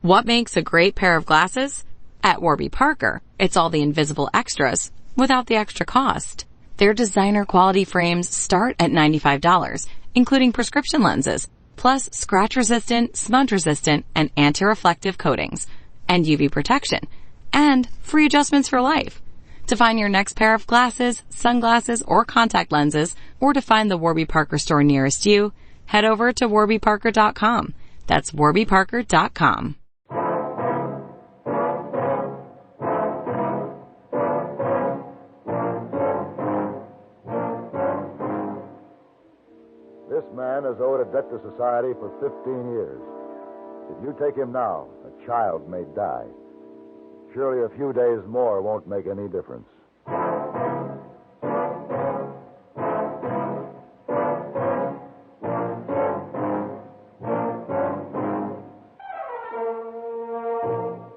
What makes a great pair of glasses? At Warby Parker, it's all the invisible extras without the extra cost. Their designer quality frames start at $95, including prescription lenses, plus scratch-resistant, smudge-resistant, and anti-reflective coatings, and UV protection, and free adjustments for life. To find your next pair of glasses, sunglasses, or contact lenses, or to find the Warby Parker store nearest you, head over to warbyparker.com. That's warbyparker.com. This man has owed a debt to society for 15 years. If you take him now, a child may die. Surely a few days more won't make any difference.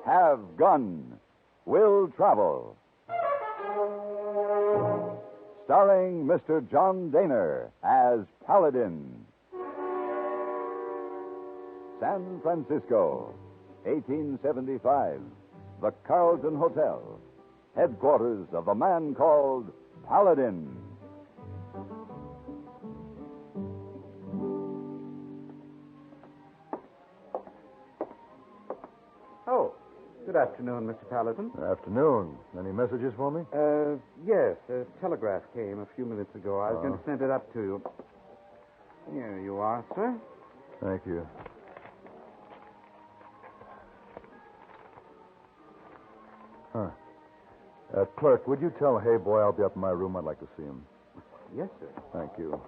Have Gun. Will Travel. Starring Mr. John Daner as Paladin. San Francisco, 1875. The Carlton Hotel, headquarters of the man called Paladin. Oh, good afternoon, Mr. Paladin. Good afternoon. Any messages for me? Yes, a telegraph came a few minutes ago. I was going to send it up to you. Here you are, sir. Thank you. Huh. Clerk, would you tell Hey Boy I'll be up in my room? I'd like to see him. Yes, sir. Thank you.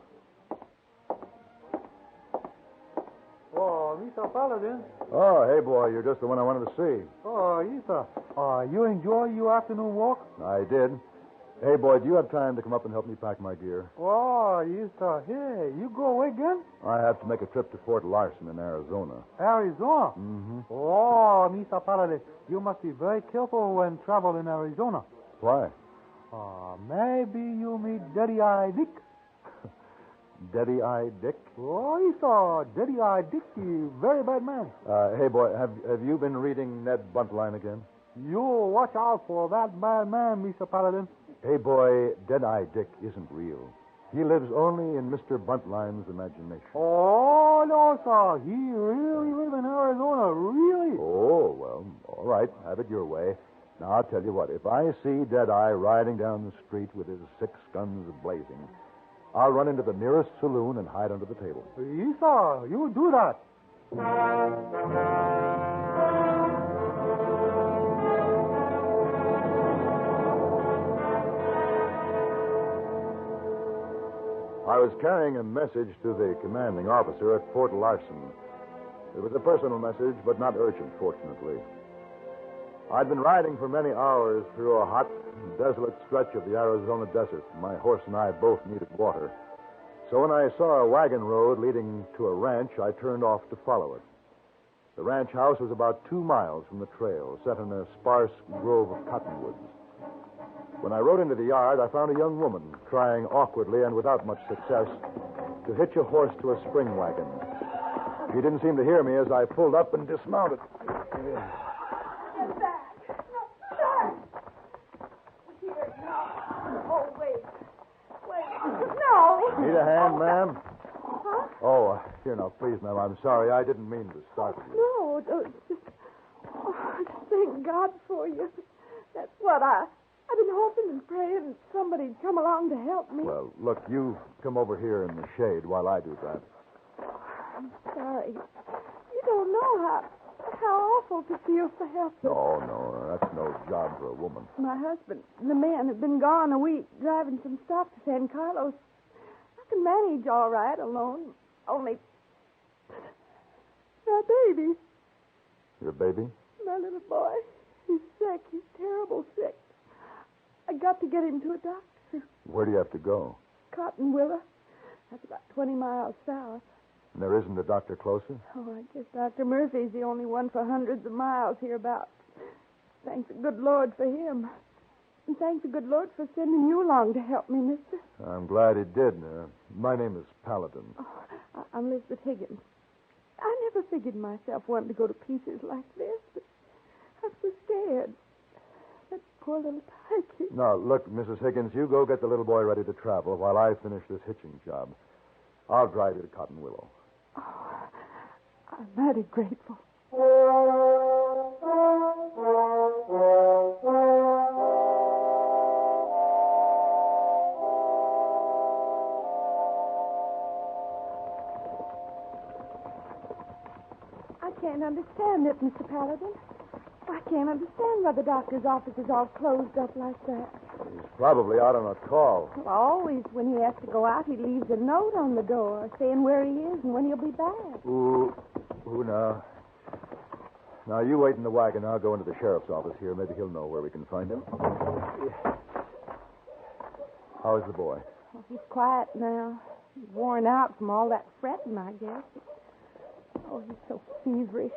Oh, Mr. Paladin. Oh, Hey Boy, you're just the one I wanted to see. Oh, yes, sir. You enjoy your afternoon walk? I did. Hey Boy, do you have time to come up and help me pack my gear? Oh, yes, sir. Hey, you go away again? I have to make a trip to Fort Larson in Arizona. Arizona? Mm-hmm. Oh, Mr. Paladin, you must be very careful when travel in Arizona. Why? Maybe you meet Daddy-Eye Dick. Daddy-Eye Dick? Oh, yes, sir. Daddy-Eye Dick is very bad man. Hey Boy, have you been reading Ned Buntline again? You watch out for that bad man, Mr. Paladin. Hey, boy, Dead-Eye Dick isn't real. He lives only in Mr. Buntline's imagination. Oh, no, sir. He really lives in Arizona, really. Oh, well, all right. Have it your way. Now, I'll tell you what. If I see Dead-Eye riding down the street with his 6 guns blazing, I'll run into the nearest saloon and hide under the table. Yes, sir. You do that. I was carrying a message to the commanding officer at Fort Larson. It was a personal message, but not urgent, fortunately. I'd been riding for many hours through a hot, desolate stretch of the Arizona desert. My horse and I both needed water. So when I saw a wagon road leading to a ranch, I turned off to follow it. The ranch house was about 2 miles from the trail, set in a sparse grove of cottonwoods. When I rode into the yard, I found a young woman trying awkwardly and without much success to hitch a horse to a spring wagon. She didn't seem to hear me as I pulled up and dismounted. Get back. No, son. Here. No. Oh, wait. No. Need a hand, ma'am? Huh? Oh, here now, please, ma'am. I'm sorry. I didn't mean to startle you. No, thank God for you. That's what I've been hoping and praying somebody'd come along to help me. Well, look, you come over here in the shade while I do that. I'm sorry. You don't know how awful to feel so helpless. No, that's no job for a woman. My husband, the man, had been gone a week driving some stuff to San Carlos. I can manage all right alone. Only my baby. Your baby? My little boy. He's sick. He's terrible sick. I got to get him to a doctor. Where do you have to go? Cottonwilla. That's about 20 miles south. And there isn't a doctor closer? Oh, I guess Dr. Murphy's the only one for hundreds of miles hereabouts. Thank the good Lord for him. And thank the good Lord for sending you along to help me, mister. I'm glad he did. My name is Paladin. Oh, I'm Elizabeth Higgins. I never figured myself wanting to go to pieces like this. little turkey. No, look, Mrs. Higgins, you go get the little boy ready to travel while I finish this hitching job. I'll drive you to Cotton Willow. Oh, I'm mighty grateful. I can't understand it, Mr. Paladin. I can't understand why the doctor's office is all closed up like that. He's probably out on a call. Well, always when he has to go out, he leaves a note on the door saying where he is and when he'll be back. Ooh, now. Now, you wait in the wagon. I'll go into the sheriff's office here. Maybe he'll know where we can find him. How's the boy? Well, he's quiet now. He's worn out from all that fretting, I guess. Oh, he's so feverish.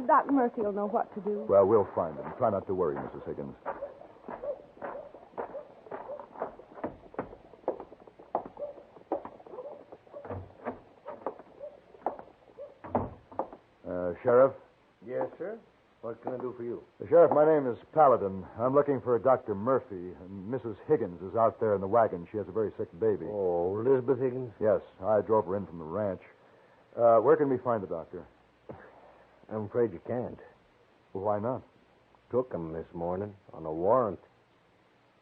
Doc Murphy will know what to do. Well, we'll find him. Try not to worry, Mrs. Higgins. Sheriff? Yes, sir? What can I do for you? Sheriff, my name is Paladin. I'm looking for Dr. Murphy, and Mrs. Higgins is out there in the wagon. She has a very sick baby. Oh, Elizabeth Higgins? Yes, I drove her in from the ranch. Where can we find the doctor? I'm afraid you can't. Well, why not? Took him this morning on a warrant.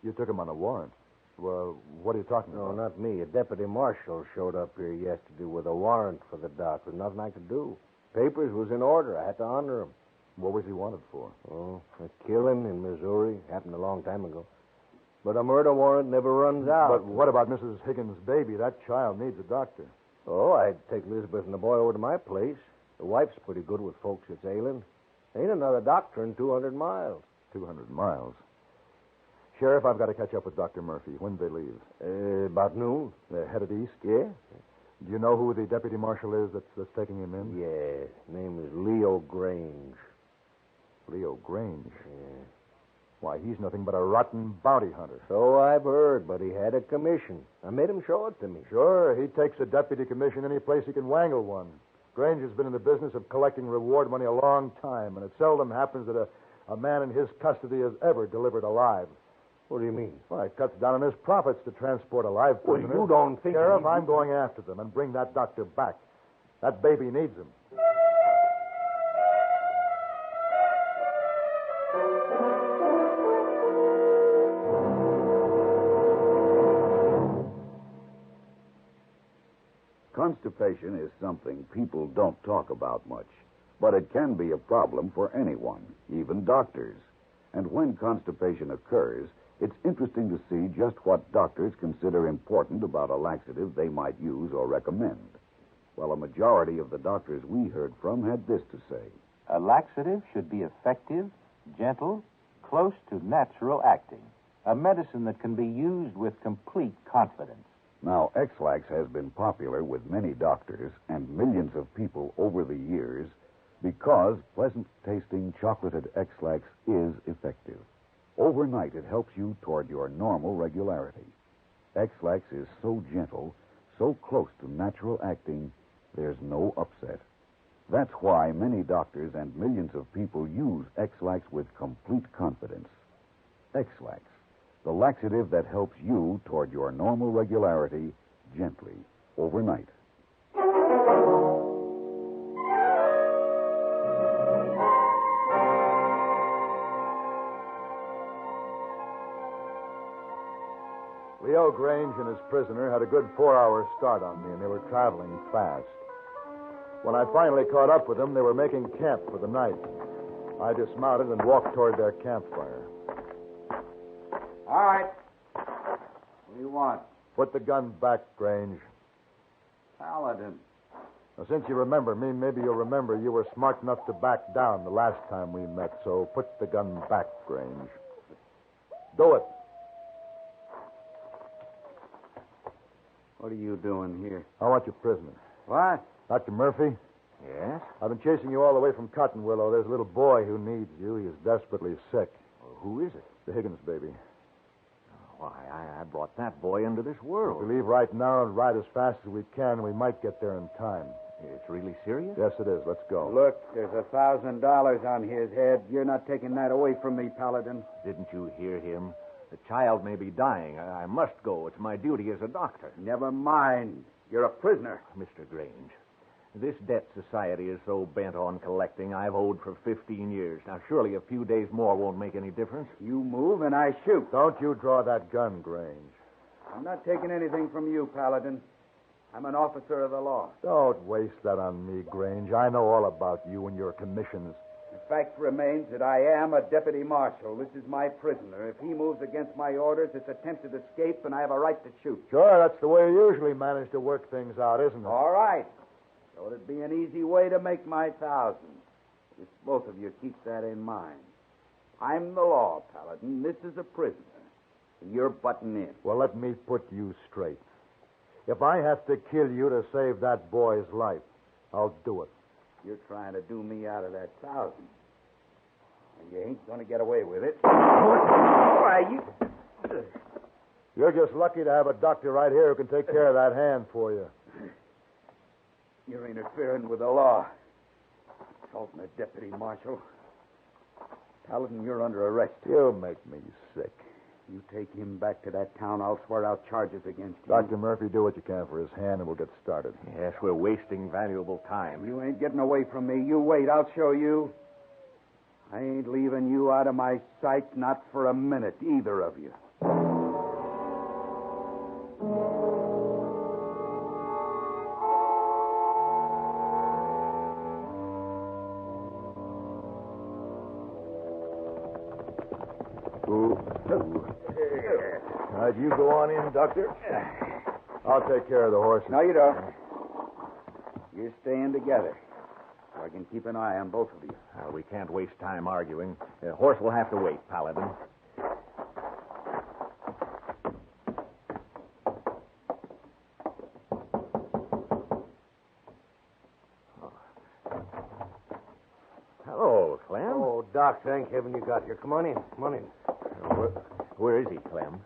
You took him on a warrant. Well, what are you talking No, about? not me. A deputy marshal showed up here yesterday with a warrant for the doc. There's nothing I could do. Papers was in order. I had to honor him. What was he wanted for? Oh, a killing in Missouri. Happened a long time ago. But a murder warrant never runs out. But what about Mrs. Higgins' baby? That child needs a doctor. Oh, I'd take Elizabeth and the boy over to my place. The wife's pretty good with folks that's ailing. Ain't another doctor in 200 miles. 200 miles. Sheriff, I've got to catch up with Dr. Murphy. When do they leave? About noon. They're headed east? Yeah? Do you know who the deputy marshal is that's taking him in? Yeah. Name is Leo Grange. Leo Grange? Yeah. Why, he's nothing but a rotten bounty hunter. So I've heard, but he had a commission. I made him show it to me. Sure, he takes a deputy commission any place he can wangle one. Grange has been in the business of collecting reward money a long time, and it seldom happens that a man in his custody is ever delivered alive. What do you mean? Well, it cuts down on his profits to transport a live Well, prisoner. you don't think... Sheriff, I'm going after them and bring that doctor back. That baby needs him. Constipation is something people don't talk about much, but it can be a problem for anyone, even doctors. And when constipation occurs, it's interesting to see just what doctors consider important about a laxative they might use or recommend. Well, a majority of the doctors we heard from had this to say. A laxative should be effective, gentle, close to natural acting. A medicine that can be used with complete confidence. Now, X-Lax has been popular with many doctors and millions of people over the years because pleasant-tasting chocolated X-Lax is effective. Overnight, it helps you toward your normal regularity. X-Lax is so gentle, so close to natural acting, there's no upset. That's why many doctors and millions of people use X-Lax with complete confidence. X-Lax, the laxative that helps you toward your normal regularity gently, overnight. Leo Grange and his prisoner had a good 4-hour start on me, and they were traveling fast. When I finally caught up with them, they were making camp for the night. I dismounted and walked toward their campfire. All right. What do you want? Put the gun back, Grange. Paladin. Now, since you remember me, maybe you'll remember you were smart enough to back down the last time we met, so put the gun back, Grange. Do it. What are you doing here? I want your prisoner. What? Dr. Murphy, Yes? I've been chasing you all the way from Cotton Willow. There's a little boy who needs you. He is desperately sick. Well, who is it? The Higgins baby. Why, I brought that boy into this If world. we leave right now and ride as fast as we can, we might get there in time. It's really serious? Yes, it is. Let's go. Look, there's $1,000 on his head. You're not taking that away from me, Paladin. Didn't you hear him? The child may be dying. I must go. It's my duty as a doctor. Never mind. You're a prisoner. Mr. Grange, this debt society is so bent on collecting. I've owed for 15 years. Now, surely a few days more won't make any difference. You move and I shoot. Don't you draw that gun, Grange. I'm not taking anything from you, Paladin. I'm an officer of the law. Don't waste that on me, Grange. I know all about you and your commissions. The fact remains that I am a deputy marshal. This is my prisoner. If he moves against my orders, it's attempted escape, and I have a right to shoot. Sure, that's the way you usually manage to work things out, isn't it? All right. So it'd be an easy way to make my 1,000. If both of you keep that in mind. I'm the law, Paladin. This is a prisoner. You're butting in. Well, let me put you straight. If I have to kill you to save that boy's life, I'll do it. You're trying to do me out of that 1,000. And you ain't going to get away with it. Why, you... You're just lucky to have a doctor right here who can take care of that hand for you. You're interfering with the law. Assaulting a deputy marshal. Paladin, you're under arrest. You make me sick. You take him back to that town, I'll swear out charges against you. Dr. Murphy, do what you can for his hand, and we'll get started. Yes, we're wasting valuable time. You ain't getting away from me. You wait, I'll show you. I ain't leaving you out of my sight, not for a minute, either of you. All right, you go on in, Doctor. I'll take care of the horse. No, you don't. You're staying together, so I can keep an eye on both of you. We can't waste time arguing. The horse will have to wait, Paladin. Hello, Clem. Oh, Doc, thank heaven you got here. Come on in. Come on in. Where is he, Clem?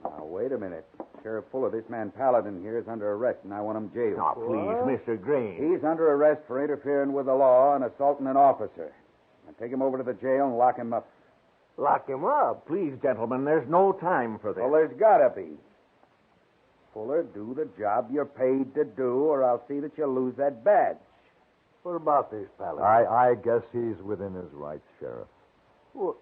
Now, wait a minute. Sheriff Fuller, this man Paladin here is under arrest, and I want him jailed. Oh, please, Mr. Green. He's under arrest for interfering with the law and assaulting an officer. Now, take him over to the jail and lock him up. Lock him up. Please, gentlemen, there's no time for this. Well, there's got to be. Fuller, do the job you're paid to do, or I'll see that you lose that badge. What about this, Paladin? I guess he's within his rights, Sheriff. Well,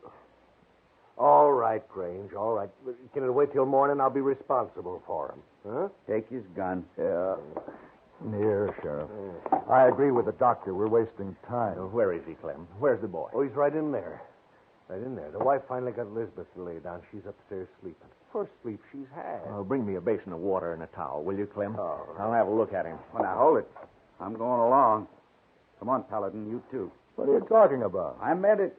all right, Grange, all right. Can it wait till morning? I'll be responsible for him. Huh? Take his gun. Yeah. Here, Sheriff. I agree with the doctor. We're wasting time. Where is he, Clem? Where's the boy? Oh, he's right in there. Right in there. The wife finally got Elizabeth to lay down. She's upstairs sleeping. First sleep she's had. Bring me a basin of water and a towel, will you, Clem? Oh. I'll have a look at him. Well, now, hold it. I'm going along. Come on, Paladin, you too. What are you talking about? I meant it.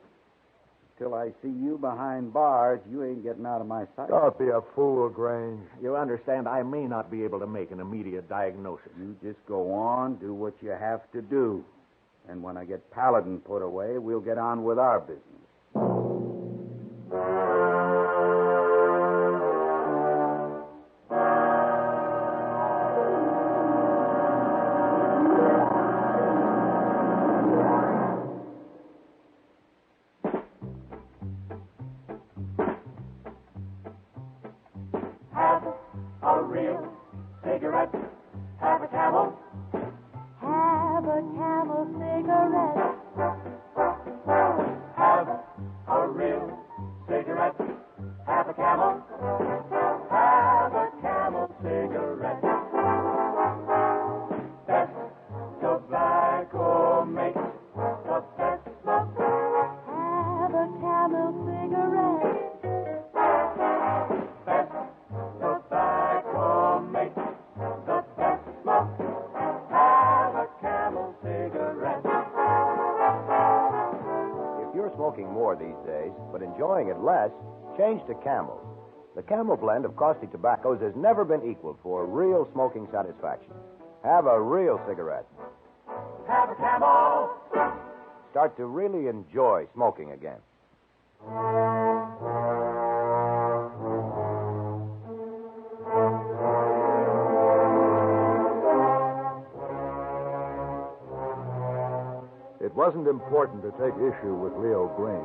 Till I see you behind bars, you ain't getting out of my sight. Don't be a fool, Grange. You understand, I may not be able to make an immediate diagnosis. You just go on, do what you have to do. And when I get Paladin put away, we'll get on with our business. Smoking more these days, but enjoying it less, change to Camel. The Camel blend of costly tobaccos has never been equaled for real smoking satisfaction. Have a real cigarette. Have a Camel. Start to really enjoy smoking again. wasn't important to take issue with Leo Grange.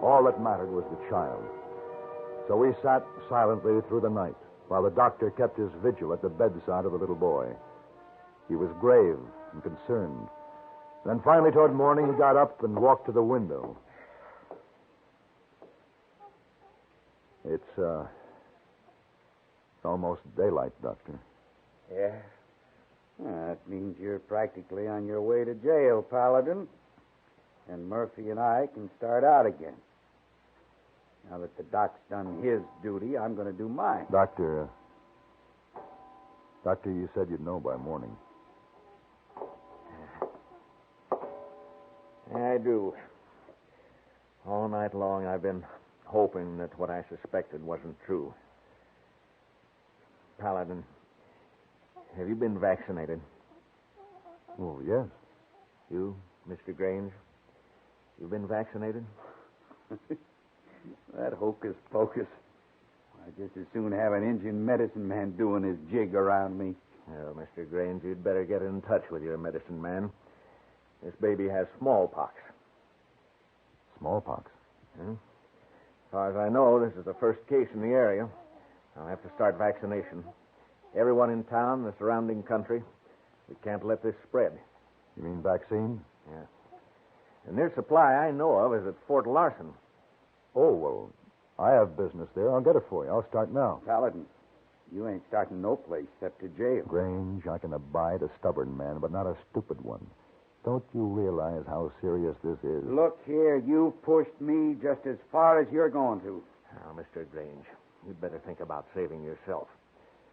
All that mattered was the child. So we sat silently through the night while the doctor kept his vigil at the bedside of the little boy. He was grave and concerned. Then finally, toward morning, he got up and walked to the window. It's almost daylight, Doctor. Yeah? That means you're practically on your way to jail, Paladin. And Murphy and I can start out again. Now that the doc's done his duty, I'm going to do mine. Doctor, you said you'd know by morning. I do. All night long I've been hoping that what I suspected wasn't true. Paladin, have you been vaccinated? Oh, yes. You, Mr. Grange? You've been vaccinated? That hocus pocus. I'd just as soon have an Indian medicine man doing his jig around me. Well, Mr. Grange, you'd better get in touch with your medicine man. This baby has smallpox. Smallpox? As far as I know, this is the first case in the area. I'll have to start vaccination. Everyone in town, the surrounding country. We can't let this spread. You mean vaccine? Yeah. The nearest supply I know of is at Fort Larson. Oh, well, I have business there. I'll get it for you. I'll start now. Paladin, you ain't starting no place except to jail. Grange, I can abide a stubborn man, but not a stupid one. Don't you realize how serious this is? Look here, you pushed me just as far as you're going to. Now, Mr. Grange, you'd better think about saving yourself.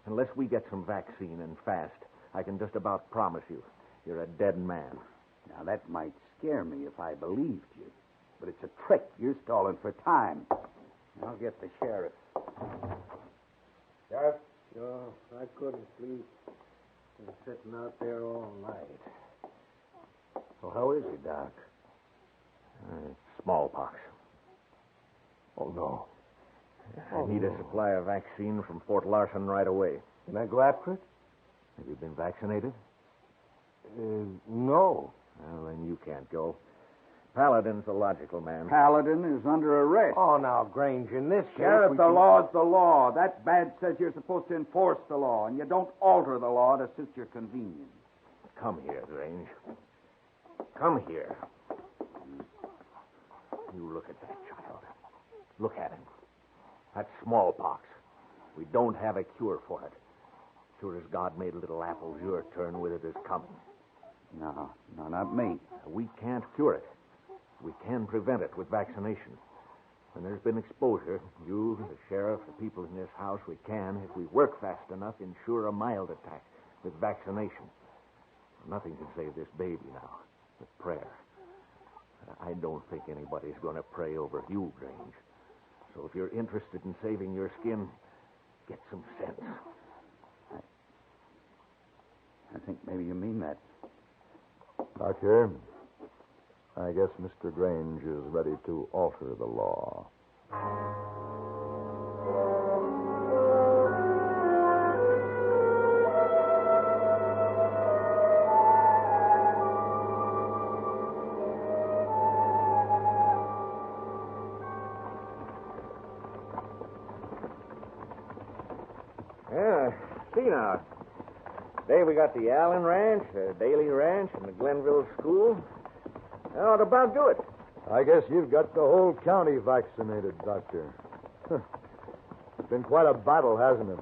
Unless we get some vaccine and fast, I can just about promise you you're a dead man. Now, that might scare me if I believed you. But it's a trick. You're stalling for time. I'll get the sheriff. Sheriff? No, I couldn't sleep. Been sitting out there all night. Well, how is he, Doc? Smallpox. Oh, no. I need a supply of vaccine from Fort Larson right away. Can I go after it? Have you been vaccinated? No. Well, then you can't go. Paladin's a logical man. Paladin is under arrest. Oh, now, Grange, in this Sheriff, case... the law's the law. That badge says you're supposed to enforce the law, and you don't alter the law to suit your convenience. Come here, Grange. Come here. You look at that child. Look at him. That's smallpox. We don't have a cure for it. Sure as God made little apples, your turn with it is coming. No, not me. We can't cure it. We can prevent it with vaccination. When there's been exposure, you, the sheriff, the people in this house, we can, if we work fast enough, ensure a mild attack with vaccination. Nothing can save this baby now but prayer. I don't think anybody's going to pray over you, Grange. So if you're interested in saving your skin, get some sense. I think maybe you mean that. Doctor, I guess Mr. Grange is ready to alter the law. Yeah, see now. Today we got the Allen Ranch, the Daly Ranch, and the Glenville School. That ought to about do it. I guess you've got the whole county vaccinated, Doctor. It's been quite a battle, hasn't it?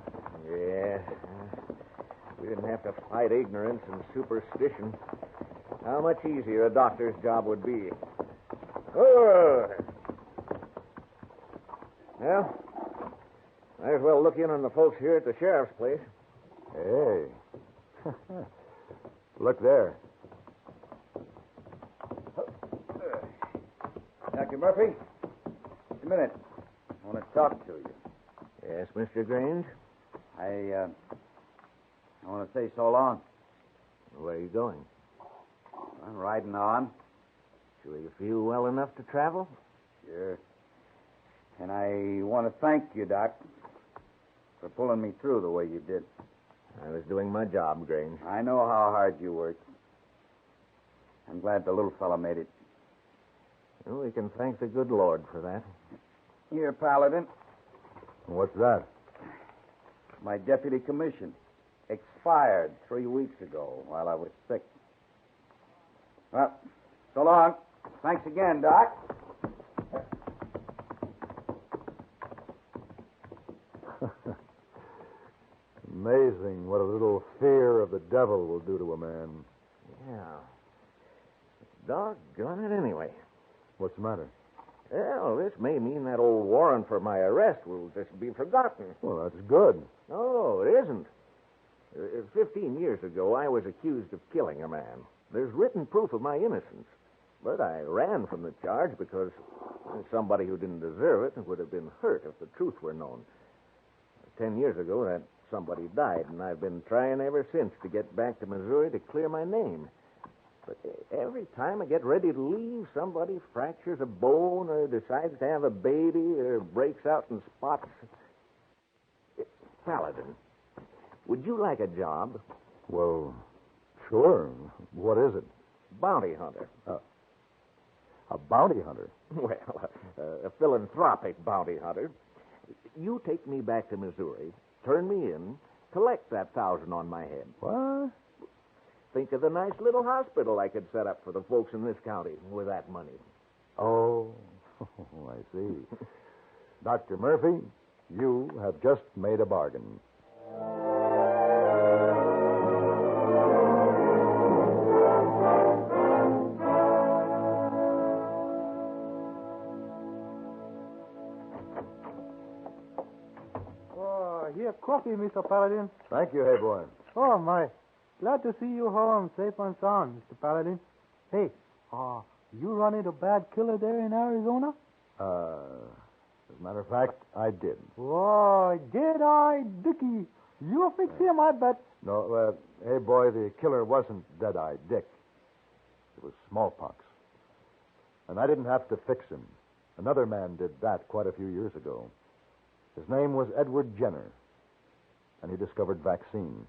Yeah. We didn't have to fight ignorance and superstition. How much easier a doctor's job would be. Oh! Well, might as well look in on the folks here at the sheriff's place. Hey. Look there. Dr. Murphy, just a minute. I want to talk to you. Yes, Mr. Grange? I want to say so long. Where are you going? I'm riding on. Sure you feel well enough to travel? Sure. And I want to thank you, Doc, for pulling me through the way you did. I was doing my job, Grange. I know how hard you worked. I'm glad the little fellow made it. Well, we can thank the good Lord for that. Here, Paladin, What's that? my deputy commission. Expired 3 weeks ago while I was sick. Well, so long. Thanks again, Doc. Amazing what a little fear of the devil will do to a man. Yeah. Doggone it anyway. What's the matter? Well, this may mean that old warrant for my arrest will just be forgotten. Well, that's good. No, it isn't. 15 years ago, I was accused of killing a man. There's written proof of my innocence. But I ran from the charge because somebody who didn't deserve it would have been hurt if the truth were known. 10 years ago, that somebody died, and I've been trying ever since to get back to Missouri to clear my name. But every time I get ready to leave, somebody fractures a bone or decides to have a baby or breaks out in spots. Paladin, would you like a job? Well, sure. What is it? Bounty hunter. A bounty hunter? Well, a philanthropic bounty hunter. You take me back to Missouri, turn me in, collect that $1,000 on my head. What? Think of the nice little hospital I could set up for the folks in this county with that money. Oh, I see. Dr. Murphy, you have just made a bargain. Oh, here, coffee, Mr. Paladin. Thank you, hey boy. Oh, my. Glad to see you home safe and sound, Mr. Paladin. Hey, you run into a bad killer there in Arizona? As a matter of fact, I did. Oh, Dead-Eye Dickie. You'll fix him, I bet. No, hey boy, the killer wasn't Dead-Eye Dick. It was smallpox. And I didn't have to fix him. Another man did that quite a few years ago. His name was Edward Jenner, and he discovered vaccine.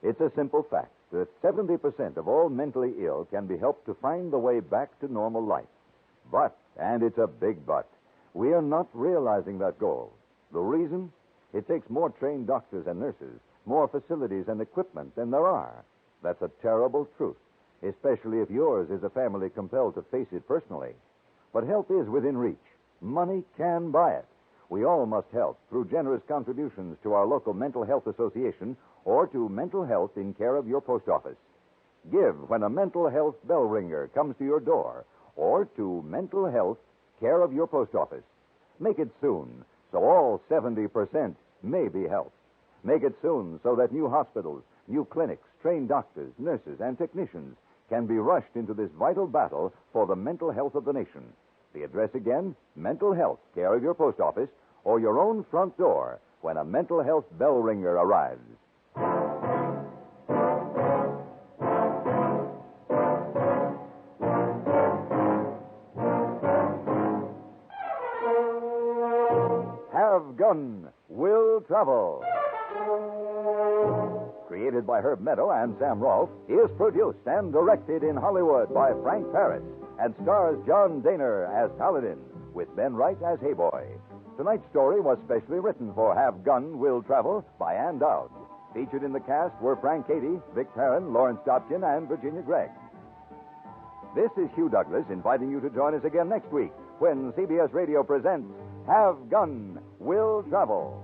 It's a simple fact that 70% of all mentally ill can be helped to find the way back to normal life. But, and it's a big but, we are not realizing that goal. The reason? It takes more trained doctors and nurses, more facilities and equipment than there are. That's a terrible truth, especially if yours is a family compelled to face it personally. But help is within reach. Money can buy it. We all must help through generous contributions to our local mental health association or to mental health in care of your post office. Give when a mental health bell ringer comes to your door or to mental health care of your post office. Make it soon so all 70% may be helped. Make it soon so that new hospitals, new clinics, trained doctors, nurses, and technicians can be rushed into this vital battle for the mental health of the nation. The address again, mental health care of your post office or your own front door when a mental health bell ringer arrives. Have Gun Will Travel. Created by Herb Meadow and Sam Rolfe, is produced and directed in Hollywood by Frank Paris and stars John Daner as Paladin with Ben Wright as Hayboy. Tonight's story was specially written for Have Gun Will Travel by Ann Dowd. Featured in the cast were Frank Cady, Vic Perrin, Lawrence Dobkin, and Virginia Gregg. This is Hugh Douglas inviting you to join us again next week when CBS Radio presents Have Gun Will Travel.